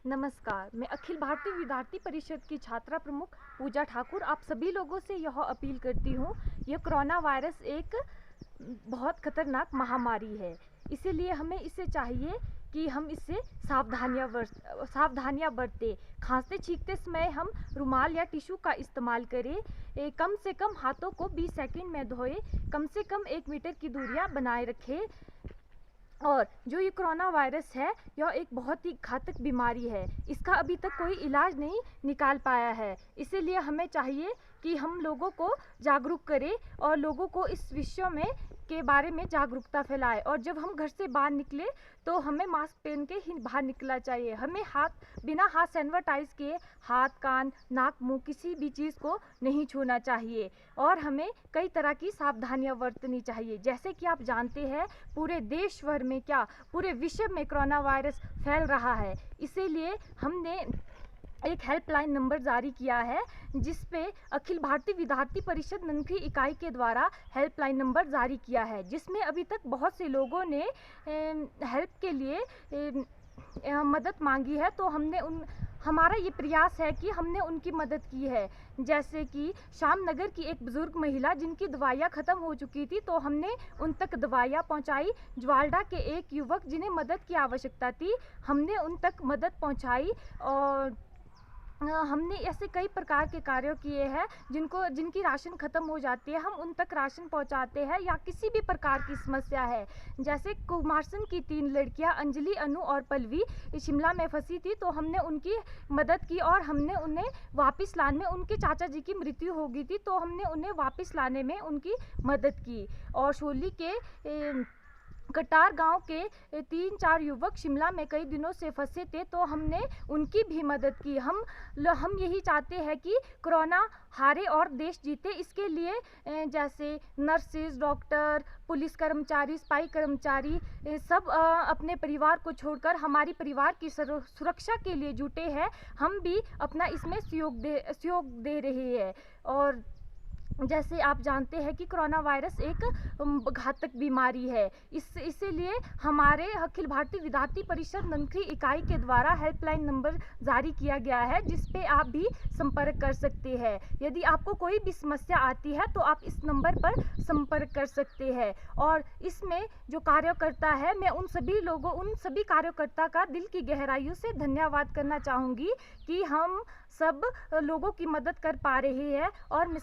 नमस्कार, मैं अखिल भारतीय विद्यार्थी परिषद की छात्रा प्रमुख पूजा ठाकुर आप सभी लोगों से यह अपील करती हूँ। यह कोरोना वायरस एक बहुत खतरनाक महामारी है, इसीलिए हमें इसे चाहिए कि हम इससे सावधानियाँ बरतें। खांसते छींकते समय हम रुमाल या टिश्यू का इस्तेमाल करें। कम से कम हाथों को 20 सेकंड में धोएं। कम से कम 1 मीटर की दूरियाँ बनाए रखें। और जो ये कोरोना वायरस है, यह एक बहुत ही घातक बीमारी है। इसका अभी तक कोई इलाज नहीं निकाल पाया है, इसीलिए हमें चाहिए कि हम लोगों को जागरूक करें और लोगों को इस विषय में के बारे में जागरूकता फैलाएं। और जब हम घर से बाहर निकले तो हमें मास्क पहन के ही बाहर निकलना चाहिए। हमें बिना हाथ सैनिटाइज किए हाथ, कान, नाक, मुंह किसी भी चीज़ को नहीं छूना चाहिए। और हमें कई तरह की सावधानियां बरतनी चाहिए। जैसे कि आप जानते हैं, पूरे देश भर में क्या पूरे विश्व में कोरोना वायरस फैल रहा है, इसीलिए हमने एक हेल्पलाइन नंबर जारी किया है, जिस पे अखिल भारतीय विद्यार्थी परिषद ननखी इकाई के द्वारा हेल्पलाइन नंबर जारी किया है, जिसमें अभी तक बहुत से लोगों ने हेल्प के लिए मदद मांगी है। तो हमारा ये प्रयास है कि हमने उनकी मदद की है। जैसे कि श्यामनगर की एक बुजुर्ग महिला जिनकी दवाइयाँ ख़त्म हो चुकी थी, तो हमने उन तक दवाइयाँ पहुंचाई। ज्वाल्डा के एक युवक जिन्हें मदद की आवश्यकता थी, हमने उन तक मदद पहुंचाई। और हमने ऐसे कई प्रकार के कार्य किए हैं जिनकी राशन ख़त्म हो जाती है, हम उन तक राशन पहुंचाते हैं। या किसी भी प्रकार की समस्या है, जैसे कुमारसैन की 3 लड़कियां अंजलि, अनु और पल्लवी शिमला में फंसी थी, तो हमने उनकी मदद की। और हमने उन्हें वापस लाने में, उनके चाचा जी की मृत्यु हो गई थी, तो हमने उन्हें वापस लाने में उनकी मदद की। और शोली के कटार गांव के 3-4 युवक शिमला में कई दिनों से फंसे थे, तो हमने उनकी भी मदद की। हम यही चाहते हैं कि कोरोना हारे और देश जीते। इसके लिए जैसे नर्सेज, डॉक्टर, पुलिस कर्मचारी, सफाई कर्मचारी सब अपने परिवार को छोड़कर हमारी परिवार की सुरक्षा के लिए जुटे हैं। हम भी अपना इसमें सहयोग दे रहे हैं। और जैसे आप जानते हैं कि कोरोना वायरस एक घातक बीमारी है, इसीलिए हमारे अखिल भारतीय विद्यार्थी परिषद ननखी इकाई के द्वारा हेल्पलाइन नंबर जारी किया गया है, जिस पे आप भी संपर्क कर सकते हैं। यदि आपको कोई भी समस्या आती है तो आप इस नंबर पर संपर्क कर सकते हैं। और इसमें जो कार्यकर्ता है, मैं उन सभी कार्यकर्ता का दिल की गहराइयों से धन्यवाद करना चाहूँगी कि हम सब लोगों की मदद कर पा रहे हैं। और